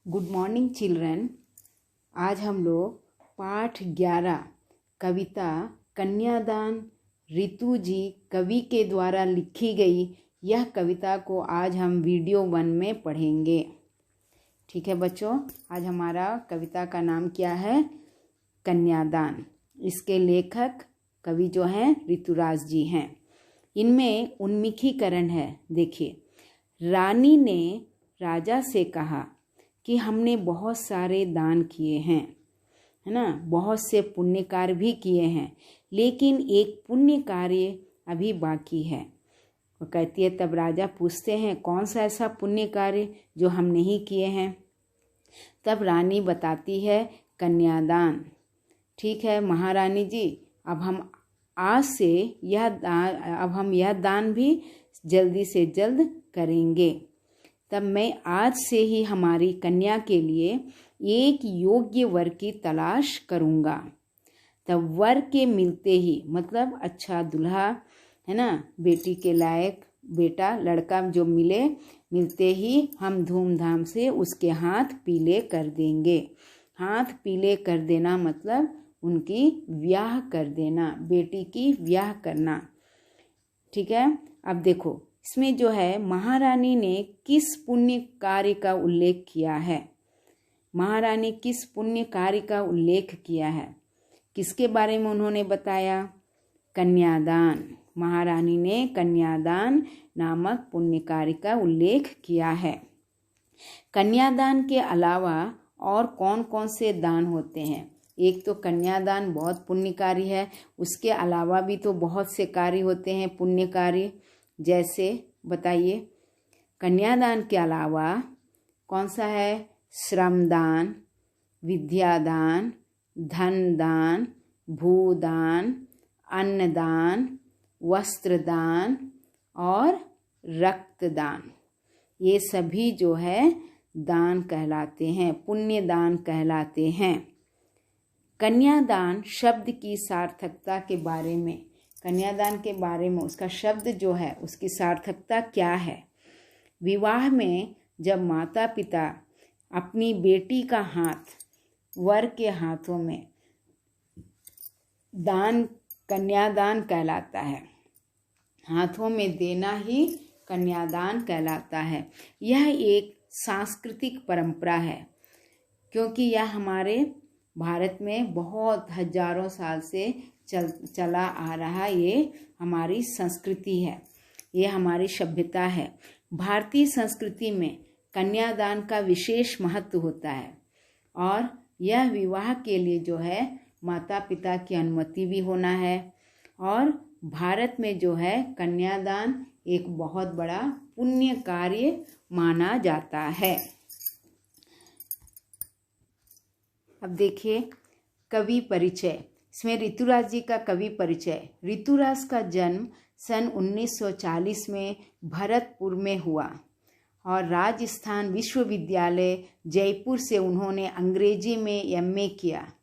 Good morning children. आज हम लोग पाठ 11 कविता कन्यादान ऋतु जी कवि के द्वारा लिखी गई यह कविता को आज हम वीडियो 1 में पढ़ेंगे। ठीक है बच्चों, आज हमारा कविता का नाम क्या है? कन्यादान। इसके लेखक कवि जो हैं ऋतुराज जी हैं। इनमें उन्मुखीकरण है। देखिए, रानी ने राजा से कहा कि हमने बहुत सारे दान किए हैं, है ना, बहुत से पुण्य कार्य भी किए हैं, लेकिन एक पुण्य कार्य अभी बाकी है। वो कहती है, तब राजा पूछते हैं कौन सा ऐसा पुण्य कार्य जो हम नहीं किए हैं? तब रानी बताती है कन्यादान। ठीक है महारानी जी, अब हम आज से यह दान भी जल्दी से जल्द करेंगे। तब मैं आज से ही हमारी कन्या के लिए एक योग्य वर की तलाश करूँगा। तब वर के मिलते ही, मतलब अच्छा दूल्हा, है ना, बेटी के लायक बेटा लड़का जो मिलते ही हम धूमधाम से उसके हाथ पीले कर देंगे। हाथ पीले कर देना मतलब उनकी ब्याह कर देना, बेटी की ब्याह करना। ठीक है। अब देखो, इसमें जो है महारानी ने किस पुण्य कार्य का उल्लेख किया है? महारानी किस पुण्य कार्य का उल्लेख किया है? किसके बारे में उन्होंने बताया? कन्यादान। महारानी ने कन्यादान नामक पुण्य कार्य का उल्लेख किया है। कन्यादान के अलावा और कौन कौन से दान होते हैं? एक तो कन्यादान बहुत पुण्य कार्य है, उसके अलावा भी तो बहुत से कार्य होते हैं पुण्य कार्य। जैसे बताइए, कन्यादान के अलावा कौन सा है? श्रमदान, विद्यादान, धन दान, भूदान, अन्नदान, वस्त्रदान और रक्तदान। ये सभी जो है दान कहलाते हैं, पुण्य दान कहलाते हैं। कन्यादान शब्द की सार्थकता के बारे में, कन्यादान के बारे में उसका शब्द जो है उसकी सार्थकता क्या है? विवाह में जब माता पिता अपनी बेटी का हाथ वर के हाथों में दान, कन्यादान कहलाता है। हाथों में देना ही कन्यादान कहलाता है। यह एक सांस्कृतिक परंपरा है, क्योंकि यह हमारे भारत में बहुत हजारों साल से चला आ रहा, ये हमारी संस्कृति है, ये हमारी सभ्यता है। भारतीय संस्कृति में कन्यादान का विशेष महत्व होता है और यह विवाह के लिए जो है माता पिता की अनुमति भी होना है। और भारत में जो है कन्यादान एक बहुत बड़ा पुण्य कार्य माना जाता है। अब देखिए कवि परिचय। इसमें ऋतुराज जी का कवि परिचय। ऋतुराज का जन्म सन 1940 में भरतपुर में हुआ और राजस्थान विश्वविद्यालय जयपुर से उन्होंने अंग्रेजी में एमए किया।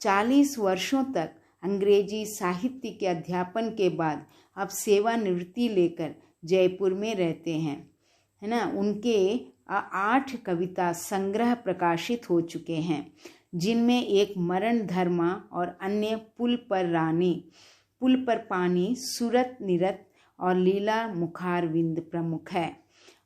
40 वर्षों तक अंग्रेजी साहित्य के अध्यापन के बाद अब सेवानिवृत्ति लेकर जयपुर में रहते हैं, है ना। उनके 8 कविता संग्रह प्रकाशित हो चुके हैं, जिनमें एक मरण धर्मा और अन्य पुल पर रानी, पुल पर पानी, सूरत निरत और लीला मुखारविंद प्रमुख है।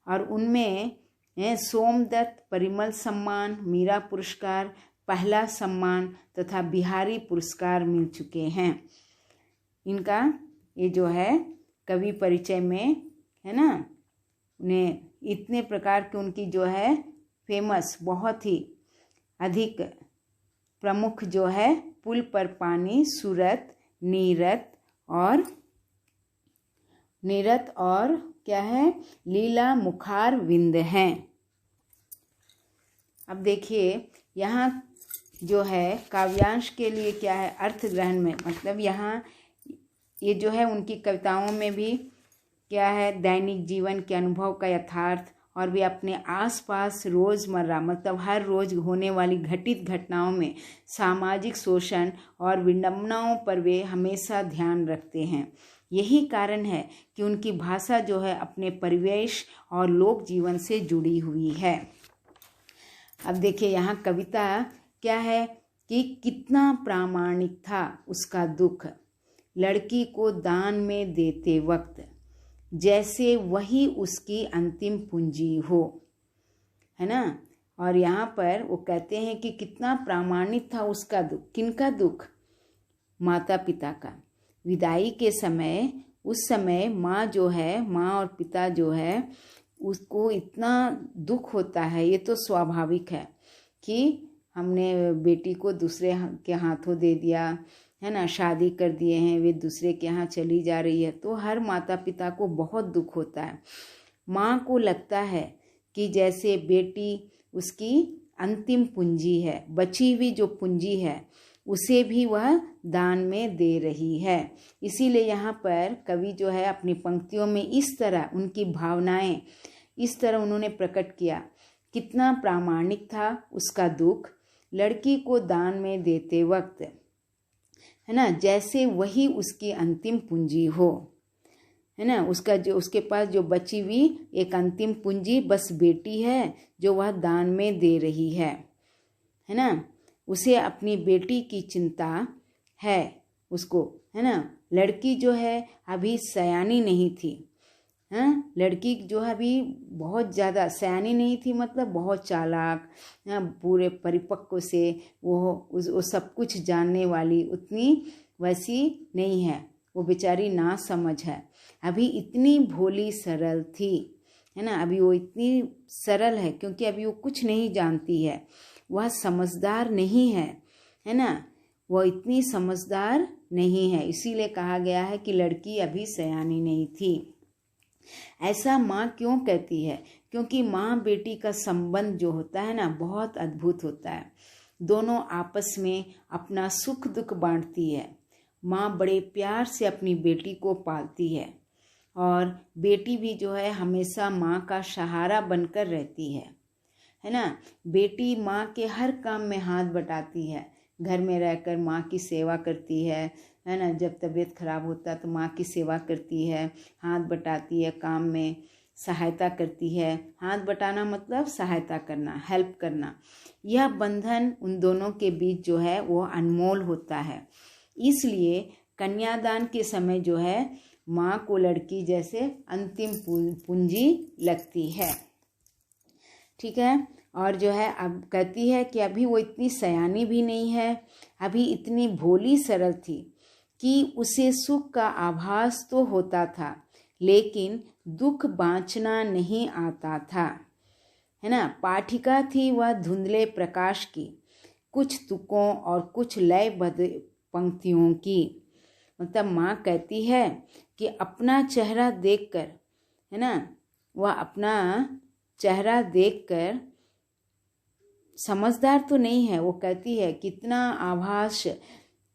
और उनमें सोमदत्त परिमल सम्मान, मीरा पुरस्कार, पहला सम्मान तथा बिहारी पुरस्कार मिल चुके हैं। इनका ये जो है कवि परिचय में, है ना, उन्हें इतने प्रकार की उनकी जो है फेमस, बहुत ही अधिक प्रमुख जो है पुल पर पानी, सूरत, नीरत और क्या है, लीला मुखारविंद हैं। अब देखिए यहाँ जो है काव्यांश के लिए क्या है, अर्थ ग्रहण में, मतलब यहाँ ये जो है उनकी कविताओं में भी क्या है, दैनिक जीवन के अनुभव का यथार्थ और वे अपने आसपास रोज़मर्रा, मतलब हर रोज़ होने वाली घटित घटनाओं में सामाजिक शोषण और विडंबनाओं पर वे हमेशा ध्यान रखते हैं। यही कारण है कि उनकी भाषा जो है अपने परिवेश और लोक जीवन से जुड़ी हुई है। अब देखिए यहाँ कविता क्या है कि कितना प्रामाणिक था उसका दुख, लड़की को दान में देते वक्त, जैसे वही उसकी अंतिम पूंजी हो, है ना। और यहाँ पर वो कहते हैं कि कितना प्रामाणिक था उसका दुख। किनका दुख? माता पिता का। विदाई के समय, उस समय माँ जो है, माँ और पिता जो है, उसको इतना दुख होता है। ये तो स्वाभाविक है कि हमने बेटी को दूसरे के हाथों दे दिया, है ना, शादी कर दिए हैं, वे दूसरे के यहाँ चली जा रही है, तो हर माता पिता को बहुत दुख होता है। माँ को लगता है कि जैसे बेटी उसकी अंतिम पूंजी है, बची हुई जो पूंजी है उसे भी वह दान में दे रही है। इसीलिए यहाँ पर कवि जो है अपनी पंक्तियों में इस तरह उनकी भावनाएं इस तरह उन्होंने प्रकट किया। कितना प्रामाणिक था उसका दुख, लड़की को दान में देते वक्त, है ना, जैसे वही उसकी अंतिम पूंजी हो, है ना। उसका जो उसके पास जो बची हुई एक अंतिम पूंजी बस बेटी है जो वह दान में दे रही है ना। उसे अपनी बेटी की चिंता है उसको, है ना। लड़की जो है अभी सयानी नहीं थी, हाँ, लड़की जो है अभी बहुत ज़्यादा सयानी नहीं थी, मतलब बहुत चालाक, पूरे परिपक्व से वो सब कुछ जानने वाली उतनी वैसी नहीं है। वो बेचारी ना समझ है, अभी इतनी भोली सरल थी, है ना। अभी वो इतनी सरल है क्योंकि अभी वो कुछ नहीं जानती है, वह समझदार नहीं है, है ना। वह इतनी समझदार नहीं है, इसीलिए कहा गया है कि लड़की अभी सयानी नहीं थी। ऐसा माँ क्यों कहती है? क्योंकि माँ बेटी का संबंध जो होता है ना, बहुत अद्भुत होता है। दोनों आपस में अपना सुख दुख बांटती है। माँ बड़े प्यार से अपनी बेटी को पालती है और बेटी भी जो है हमेशा माँ का सहारा बनकर रहती है ना। बेटी माँ के हर काम में हाथ बटाती है, घर में रहकर माँ की सेवा करती है ना। जब तबीयत खराब होता है तो माँ की सेवा करती है, हाथ बटाती है, काम में सहायता करती है। हाथ बटाना मतलब सहायता करना, हेल्प करना। यह बंधन उन दोनों के बीच जो है वो अनमोल होता है। इसलिए कन्यादान के समय जो है माँ को लड़की जैसे अंतिम पूंजी लगती है, ठीक है। और जो है अब कहती है कि अभी वो इतनी सयानी भी नहीं है, अभी इतनी भोली सरल थी कि उसे सुख का आभास तो होता था लेकिन दुख बाँचना नहीं आता था, है ना। पाठिका थी वह धुंधले प्रकाश की, कुछ तुकों और कुछ लयबद्ध पंक्तियों की। मतलब माँ कहती है कि अपना चेहरा देखकर, है ना, वह अपना चेहरा देखकर समझदार तो नहीं है। वो कहती है कितना आभास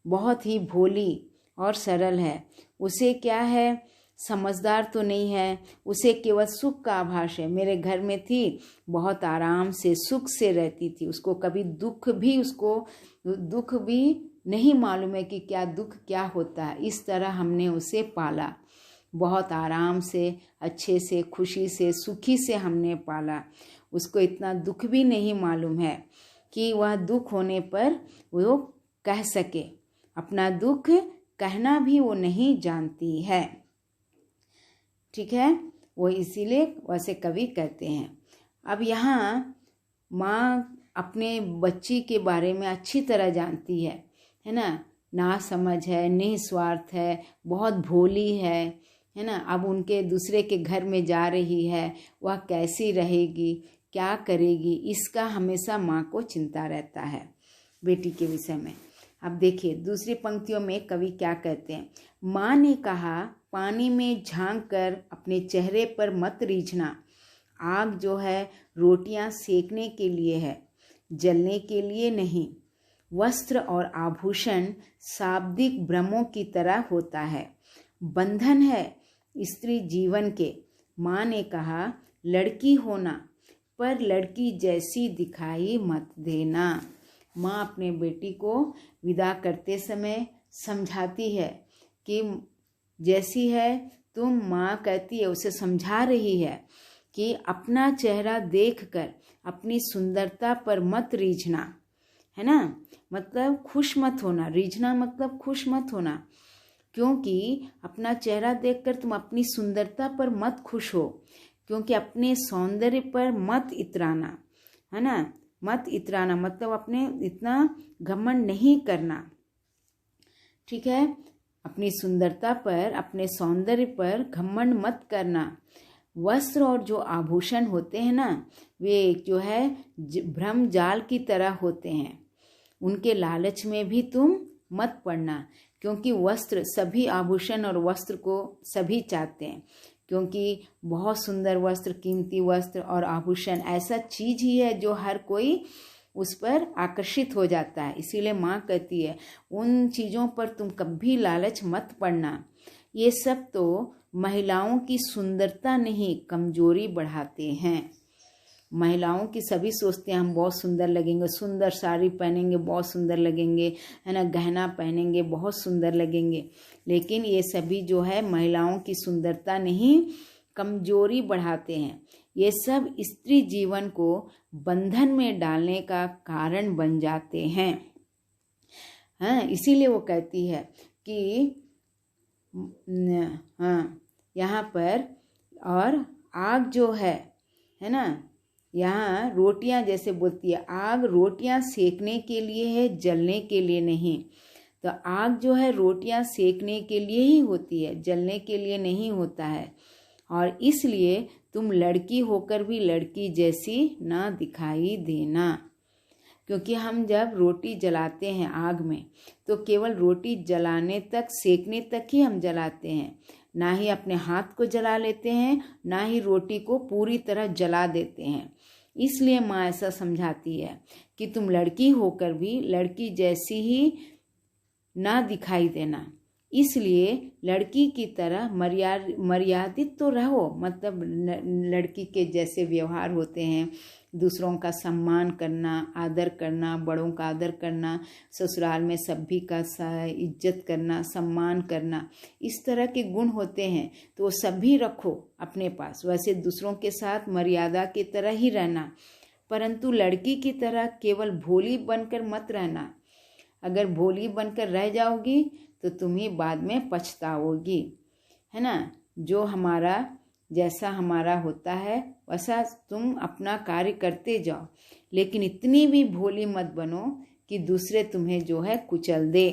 बहुत ही भोली और सरल है, उसे क्या है, समझदार तो नहीं है, उसे केवल सुख का आभास है। मेरे घर में थी, बहुत आराम से सुख से रहती थी, उसको कभी दुख भी नहीं मालूम है कि क्या दुख क्या होता है। इस तरह हमने उसे पाला, बहुत आराम से, अच्छे से, खुशी से, सुखी से हमने पाला। उसको इतना दुख भी नहीं मालूम है कि वह दुख होने पर वो कह सके, अपना दुख कहना भी वो नहीं जानती है, ठीक है। वो इसीलिए वैसे कवि कहते हैं। अब यहाँ माँ अपने बच्ची के बारे में अच्छी तरह जानती है ना। ना समझ है, निस्वार्थ है, बहुत भोली है ना। अब उनके दूसरे के घर में जा रही है, वह कैसी रहेगी, क्या करेगी, इसका हमेशा माँ को चिंता रहता है बेटी के विषय में। अब देखिए दूसरी पंक्तियों में कवि क्या कहते हैं। माँ ने कहा, पानी में झांक कर अपने चेहरे पर मत रीझना। आग जो है रोटियां सेकने के लिए है, जलने के लिए नहीं। वस्त्र और आभूषण शाब्दिक भ्रमों की तरह होता है, बंधन है स्त्री जीवन के। माँ ने कहा, लड़की होना पर लड़की जैसी दिखाई मत देना। माँ अपने बेटी को विदा करते समय समझाती है कि जैसी है तुम, माँ कहती है, उसे समझा रही है कि अपना चेहरा देखकर अपनी सुंदरता पर मत रीझना, है ना। मतलब खुश मत होना, रीझना मतलब खुश मत होना, क्योंकि अपना चेहरा देखकर तुम अपनी सुंदरता पर मत खुश हो, क्योंकि अपने सौंदर्य पर मत इतराना, है ना। मत इतराना मतलब अपने इतना घमंड नहीं करना, ठीक है। अपनी सुंदरता पर, अपने सौंदर्य पर घमंड मत करना। वस्त्र और जो आभूषण होते हैं ना, वे जो है भ्रम जाल की तरह होते हैं, उनके लालच में भी तुम मत पड़ना, क्योंकि वस्त्र, सभी आभूषण और वस्त्र को सभी चाहते हैं, क्योंकि बहुत सुंदर वस्त्र, कीमती वस्त्र और आभूषण ऐसा चीज ही है जो हर कोई उस पर आकर्षित हो जाता है। इसीलिए माँ कहती है उन चीज़ों पर तुम कभी लालच मत पड़ना। ये सब तो महिलाओं की सुंदरता नहीं, कमजोरी बढ़ाते हैं। महिलाओं की सभी सोचते हैं हम बहुत सुंदर लगेंगे, सुंदर साड़ी पहनेंगे बहुत सुंदर लगेंगे, है ना, गहना पहनेंगे बहुत सुंदर लगेंगे, लेकिन ये सभी जो है महिलाओं की सुंदरता नहीं, कमजोरी बढ़ाते हैं। ये सब स्त्री जीवन को बंधन में डालने का कारण बन जाते हैं। हाँ, इसीलिए वो कहती है कि हाँ यहाँ पर, और आग जो है ना, यहाँ रोटियां जैसे बोलती है, आग रोटियां सेकने के लिए है, जलने के लिए नहीं। तो आग जो है रोटियां सेकने के लिए ही होती है, जलने के लिए नहीं होता है। और इसलिए तुम लड़की होकर भी लड़की जैसी ना दिखाई देना, क्योंकि हम जब रोटी जलाते हैं आग में तो केवल रोटी जलाने तक, सेकने तक ही हम जलाते हैं, ना ही अपने हाथ को जला लेते हैं, ना ही रोटी को पूरी तरह जला देते हैं। इसलिए माँ ऐसा समझाती है कि तुम लड़की होकर भी लड़की जैसी ही ना दिखाई देना, इसलिए लड़की की तरह मर्यादित तो रहो, मतलब लड़की के जैसे व्यवहार होते हैं, दूसरों का सम्मान करना, आदर करना, बड़ों का आदर करना, ससुराल में सभी का इज्जत करना, सम्मान करना, इस तरह के गुण होते हैं तो सभी रखो अपने पास। वैसे दूसरों के साथ मर्यादा की तरह ही रहना, परंतु लड़की की तरह केवल भोली बनकर मत रहना। अगर भोली बनकर रह जाओगी तो तुम ही बाद में पछताओगी, है ना। जो हमारा, जैसा हमारा होता है वैसा तुम अपना कार्य करते जाओ, लेकिन इतनी भी भोली मत बनो कि दूसरे तुम्हें जो है कुचल दे।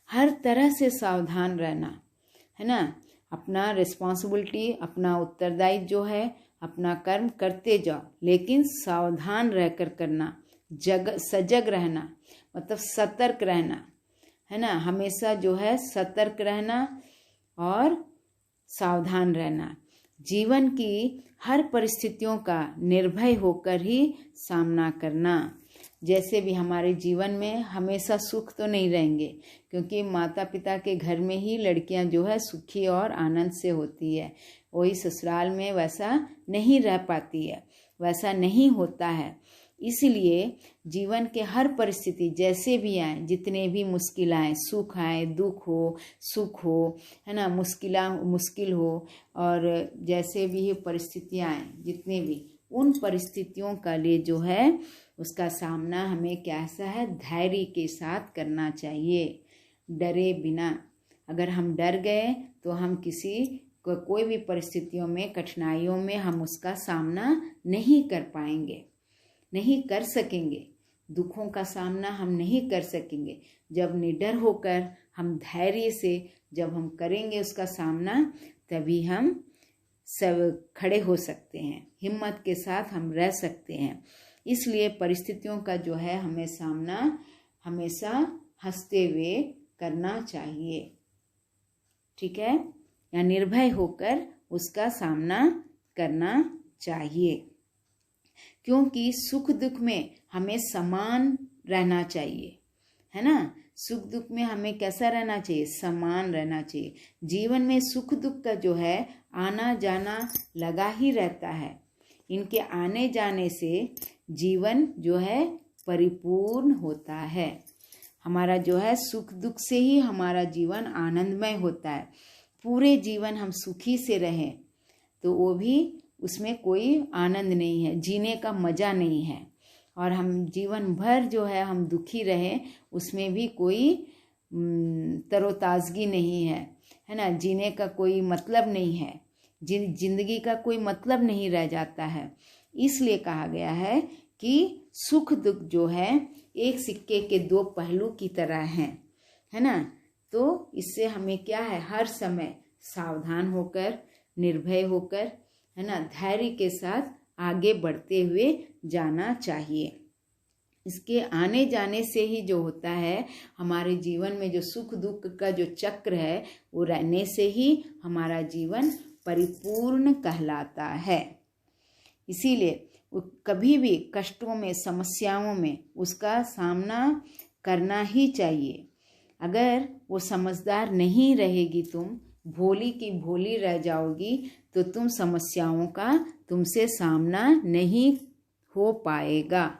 हर तरह से सावधान रहना, है ना। अपना रिस्पॉन्सिबिलिटी, अपना उत्तरदायित्व जो है, अपना कर्म करते जाओ, लेकिन सावधान रहकर करना, सजग रहना, मतलब सतर्क रहना, है ना। हमेशा जो है सतर्क रहना और सावधान रहना। जीवन की हर परिस्थितियों का निर्भय होकर ही सामना करना। जैसे भी हमारे जीवन में हमेशा सुख तो नहीं रहेंगे, क्योंकि माता पिता के घर में ही लड़कियां जो है सुखी और आनंद से होती है, वही ससुराल में वैसा नहीं रह पाती है, वैसा नहीं होता है। इसलिए जीवन के हर परिस्थिति जैसे भी आए, जितने भी मुश्किल आए, सुख आए, दुख हो, सुख हो, है ना, मुश्किल हो, और जैसे भी परिस्थितियाँ आए, जितने भी, उन परिस्थितियों का लिए जो है उसका सामना हमें कैसा है, धैर्य के साथ करना चाहिए, डरे बिना। अगर हम डर गए तो हम कोई भी परिस्थितियों में, कठिनाइयों में हम उसका सामना नहीं कर पाएंगे, नहीं कर सकेंगे, दुखों का सामना हम नहीं कर सकेंगे। जब निडर होकर हम धैर्य से जब हम करेंगे उसका सामना, तभी हम सब खड़े हो सकते हैं, हिम्मत के साथ हम रह सकते हैं। इसलिए परिस्थितियों का जो है हमें सामना हमेशा हंसते हुए करना चाहिए, ठीक है, या निर्भय होकर उसका सामना करना चाहिए, क्योंकि सुख दुख में हमें समान रहना चाहिए, है ना। सुख दुख में हमें कैसा रहना चाहिए, समान रहना चाहिए। जीवन में सुख दुख का जो है आना जाना लगा ही रहता है, इनके आने जाने से जीवन जो है परिपूर्ण होता है। हमारा जो है सुख दुख से ही हमारा जीवन आनंदमय होता है। पूरे जीवन हम सुखी से रहें तो वो भी उसमें कोई आनंद नहीं है, जीने का मज़ा नहीं है। और हम जीवन भर जो है हम दुखी रहें, उसमें भी कोई तरोताज़गी नहीं है ना। जीने का कोई मतलब नहीं है, जिंदगी का कोई मतलब नहीं रह जाता है। इसलिए कहा गया है कि सुख दुख जो है एक सिक्के के दो पहलू की तरह हैं, है ना। तो इससे हमें क्या है, हर समय सावधान होकर, निर्भय होकर, है ना, धैर्य के साथ आगे बढ़ते हुए जाना चाहिए। इसके आने जाने से ही जो होता है हमारे जीवन में, जो सुख दुख का जो चक्र है वो रहने से ही हमारा जीवन परिपूर्ण कहलाता है। इसीलिए कभी भी कष्टों में, समस्याओं में उसका सामना करना ही चाहिए। अगर वो समझदार नहीं रहेगी, तुम भोली की भोली रह जाओगी, तो तुम समस्याओं का तुमसे सामना नहीं हो पाएगा।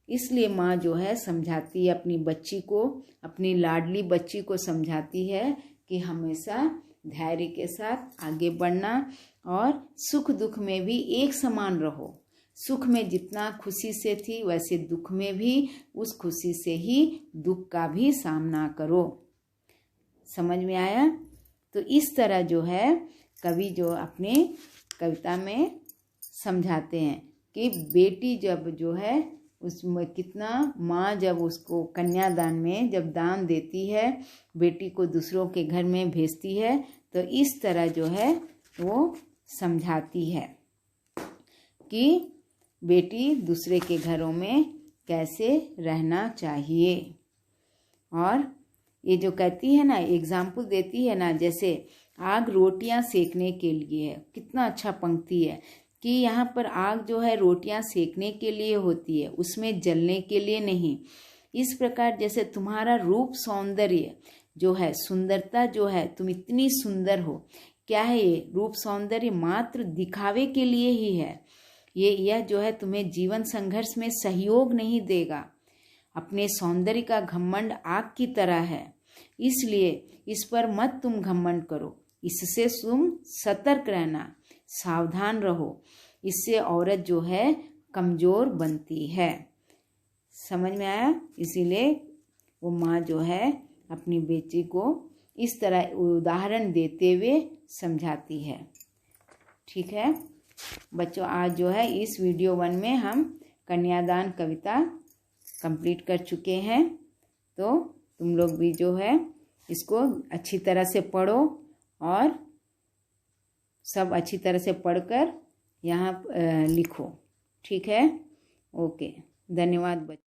इसलिए माँ जो है समझाती है अपनी बच्ची को, अपनी लाडली बच्ची को समझाती है कि हमेशा धैर्य के साथ आगे बढ़ना और सुख दुख में भी एक समान रहो। सुख में जितना खुशी से थी वैसे दुख में भी उस खुशी से ही दुख का भी सामना करो। समझ में आया? तो इस तरह जो है कवि जो अपने कविता में समझाते हैं कि बेटी जब जो है उसमें कितना, माँ जब उसको कन्यादान में जब दान देती है, बेटी को दूसरों के घर में भेजती है, तो इस तरह जो है वो समझाती है कि बेटी दूसरे के घरों में कैसे रहना चाहिए। और ये जो कहती है ना, एग्जाम्पल देती है ना, जैसे आग रोटियां सेकने के लिए है। कितना अच्छा पंक्ति है कि यहाँ पर आग जो है रोटियां सेकने के लिए होती है, उसमें जलने के लिए नहीं। इस प्रकार जैसे तुम्हारा रूप सौंदर्य जो है, सुंदरता जो है, तुम इतनी सुंदर हो, क्या है ये रूप सौंदर्य मात्र दिखावे के लिए ही है। यह जो है तुम्हें जीवन संघर्ष में सहयोग नहीं देगा। अपने सौंदर्य का घमंड आग की तरह है, इसलिए इस पर मत तुम घमंड करो। इससे तुम सतर्क रहना, सावधान रहो। इससे औरत जो है कमजोर बनती है। समझ में आया? इसीलिए वो माँ जो है अपनी बेटी को इस तरह उदाहरण देते हुए समझाती है। ठीक है बच्चों, आज जो है इस वीडियो 1 में हम कन्यादान कविता कंप्लीट कर चुके हैं। तो तुम लोग भी जो है इसको अच्छी तरह से पढ़ो और सब अच्छी तरह से पढ़कर यहाँ लिखो। ठीक है? ओके, धन्यवाद बच्चों।